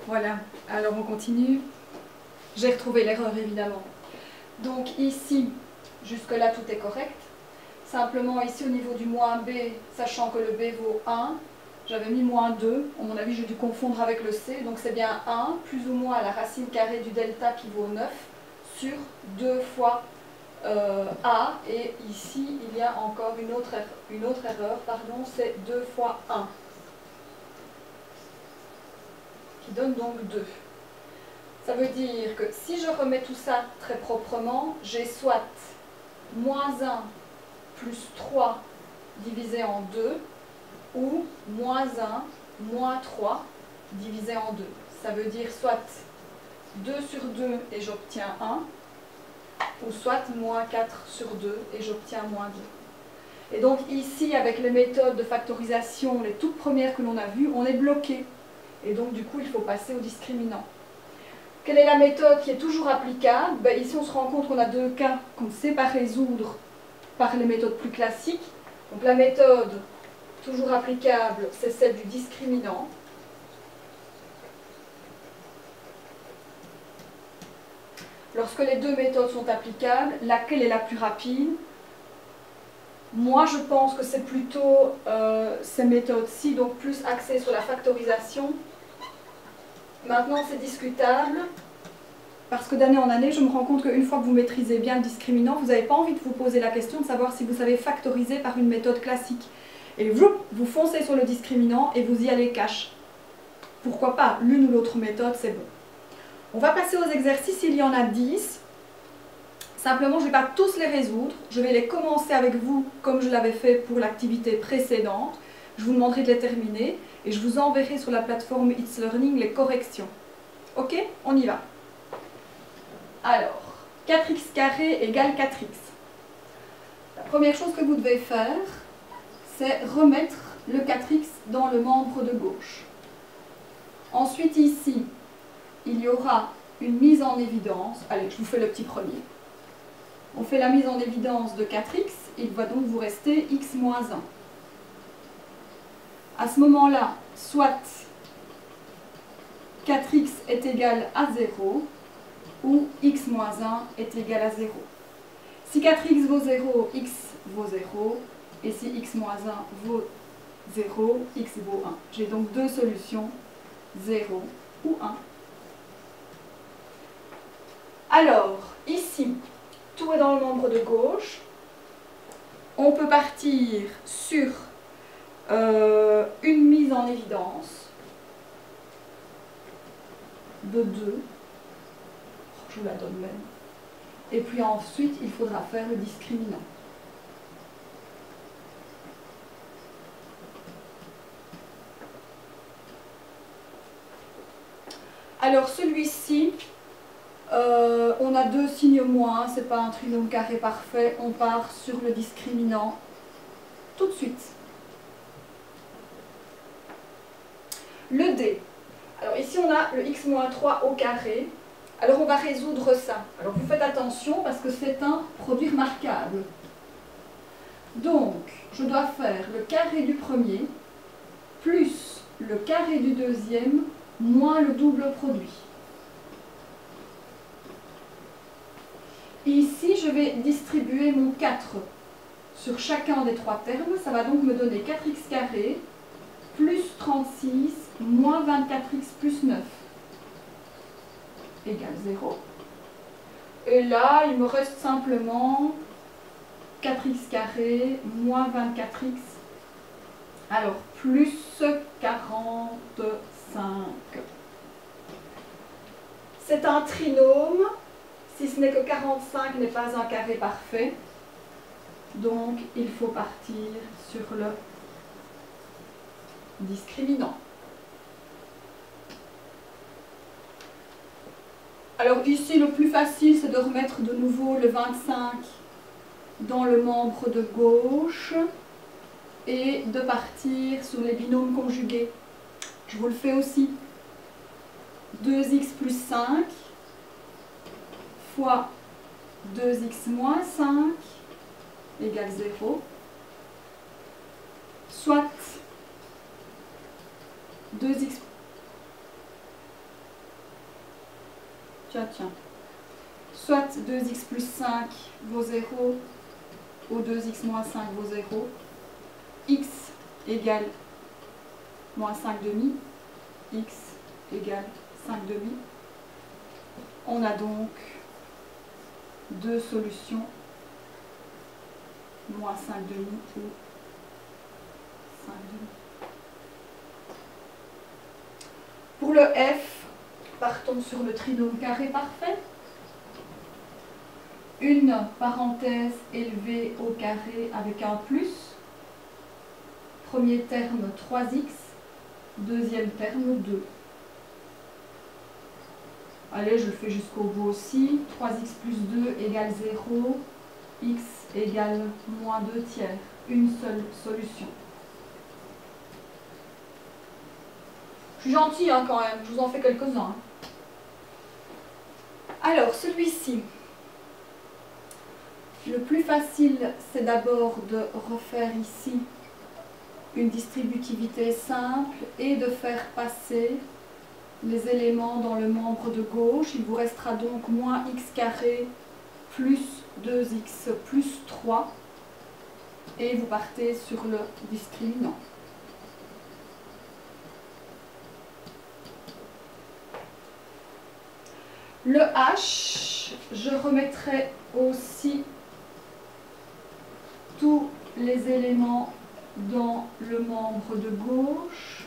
Voilà, alors on continue. J'ai retrouvé l'erreur évidemment. Donc ici, jusque-là tout est correct. Simplement ici au niveau du moins b, sachant que le b vaut 1, j'avais mis moins 2. À mon avis, j'ai dû confondre avec le c. Donc c'est bien 1 plus ou moins la racine carrée du delta qui vaut 9 sur 2 fois a. Et ici, il y a encore une autre erreur, pardon, c'est 2 fois 1. Qui donne donc 2. Ça veut dire que si je remets tout ça très proprement, j'ai soit moins 1 plus 3 divisé en 2 ou moins 1 moins 3 divisé en 2. Ça veut dire soit 2 sur 2 et j'obtiens 1 ou soit moins 4 sur 2 et j'obtiens moins 2. Et donc ici, avec les méthodes de factorisation, les toutes premières que l'on a vues, on est bloqué. Et donc du coup, il faut passer au discriminant. Quelle est la méthode qui est toujours applicable? Ici, on se rend compte qu'on a deux cas qu'on ne sait pas résoudre par les méthodes plus classiques. Donc la méthode toujours applicable, c'est celle du discriminant. Lorsque les deux méthodes sont applicables, laquelle est la plus rapide? Moi, je pense que c'est plutôt ces méthodes-ci, donc plus axées sur la factorisation. Maintenant, c'est discutable, parce que d'année en année, je me rends compte qu'une fois que vous maîtrisez bien le discriminant, vous n'avez pas envie de vous poser la question de savoir si vous savez factoriser par une méthode classique. Et vous foncez sur le discriminant et vous y allez cash. Pourquoi pas? L'une ou l'autre méthode, c'est bon. On va passer aux exercices, il y en a 10. Simplement, je ne vais pas tous les résoudre. Je vais les commencer avec vous, comme je l'avais fait pour l'activité précédente. Je vous demanderai de les terminer et je vous enverrai sur la plateforme It's Learning les corrections. Ok? On y va. Alors, 4x carré égale 4x. La première chose que vous devez faire, c'est remettre le 4x dans le membre de gauche. Ensuite, ici, il y aura une mise en évidence. Allez, je vous fais le petit premier. On fait la mise en évidence de 4x, il va donc vous rester x moins 1. À ce moment-là, soit 4x est égal à 0, ou x moins 1 est égal à 0. Si 4x vaut 0, x vaut 0, et si x moins 1 vaut 0, x vaut 1. J'ai donc deux solutions, 0 ou 1. Alors, ici, tout est dans le membre de gauche. On peut partir sur une mise en évidence de 2. Je vous la donne même. Et puis ensuite, il faudra faire le discriminant. Alors celui-ci, on a deux signes moins, ce n'est pas un trinôme carré parfait, on part sur le discriminant tout de suite. Le D. Alors ici on a le x-3 au carré. Alors on va résoudre ça. Alors vous faites attention parce que c'est un produit remarquable. Donc je dois faire le carré du premier plus le carré du deuxième moins le double produit. Ici je vais distribuer mon 4 sur chacun des trois termes. Ça va donc me donner 4x carré plus 36 moins 24x plus 9 égale 0. Et là, il me reste simplement 4x carré moins 24x, alors plus 45. C'est un trinôme, si ce n'est que 45 n'est pas un carré parfait, donc il faut partir sur le discriminant. Alors ici, le plus facile, c'est de remettre de nouveau le 25 dans le membre de gauche et de partir sur les binômes conjugués. Je vous le fais aussi. 2x plus 5 fois 2x moins 5 égale 0. Soit 2x tiens, soit 2x plus 5 vaut 0, ou 2x moins 5 vaut 0, x égale moins 5 demi, x égale 5 demi. On a donc deux solutions, moins 5 demi ou 5 demi. Pour le f, partons sur le trinôme carré parfait. Une parenthèse élevée au carré avec un plus. Premier terme 3x, deuxième terme 2. Allez, je le fais jusqu'au bout aussi. 3x plus 2 égale 0, x égale moins 2 tiers. Une seule solution. Je suis gentille hein, quand même, je vous en fais quelques-uns. Alors, celui-ci. Le plus facile, c'est d'abord de refaire ici une distributivité simple et de faire passer les éléments dans le membre de gauche. Il vous restera donc moins x carré plus 2x plus 3 et vous partez sur le discriminant. Le h, je remettrai aussi tous les éléments dans le membre de gauche,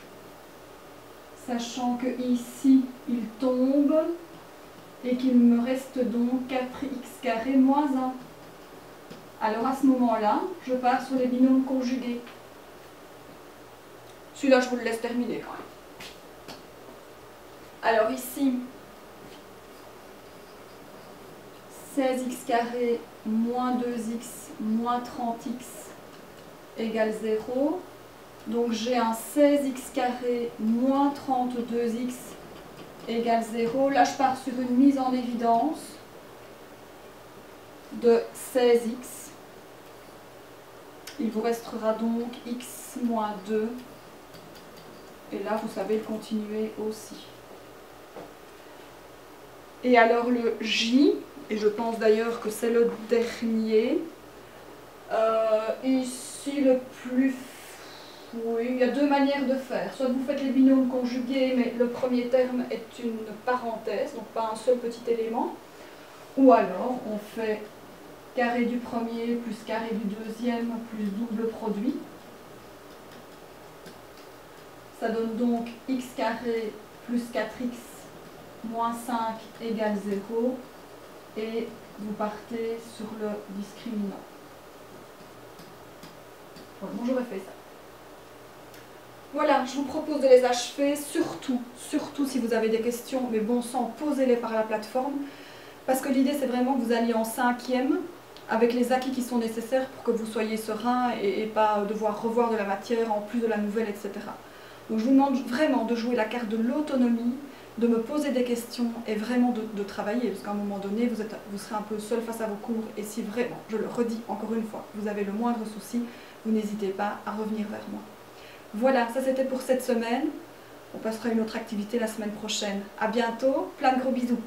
sachant que ici il tombe et qu'il me reste donc 4x carré moins 1. Alors à ce moment-là, je pars sur les binômes conjugués. Celui-là, je vous le laisse terminer quand même. Alors ici, 16x carré moins 2x moins 30x égale 0. Donc j'ai un 16x carré moins 32x égale 0. Là, je pars sur une mise en évidence de 16x. Il vous restera donc x moins 2. Et là, vous savez le continuer aussi. Et alors le j, et je pense d'ailleurs que c'est le dernier. Ici, le plus... Oui, il y a deux manières de faire. Soit vous faites les binômes conjugués, mais le premier terme est une parenthèse, donc pas un seul petit élément. Ou alors, on fait carré du premier plus carré du deuxième plus double produit. Ça donne donc x carré plus 4x moins 5 égale 0. Et vous partez sur le discriminant. Voilà, moi j'aurais fait ça. Voilà, je vous propose de les achever, surtout si vous avez des questions, mais bon sang, posez-les par la plateforme, parce que l'idée c'est vraiment que vous alliez en 5e, avec les acquis qui sont nécessaires pour que vous soyez serein et pas devoir revoir de la matière en plus de la nouvelle, etc. Donc je vous demande vraiment de jouer la carte de l'autonomie, de me poser des questions et vraiment de travailler, parce qu'à un moment donné, vous serez un peu seul face à vos cours, et si vraiment, je le redis encore une fois, vous avez le moindre souci, vous n'hésitez pas à revenir vers moi. Voilà, ça c'était pour cette semaine. On passera à une autre activité la semaine prochaine. À bientôt, plein de gros bisous.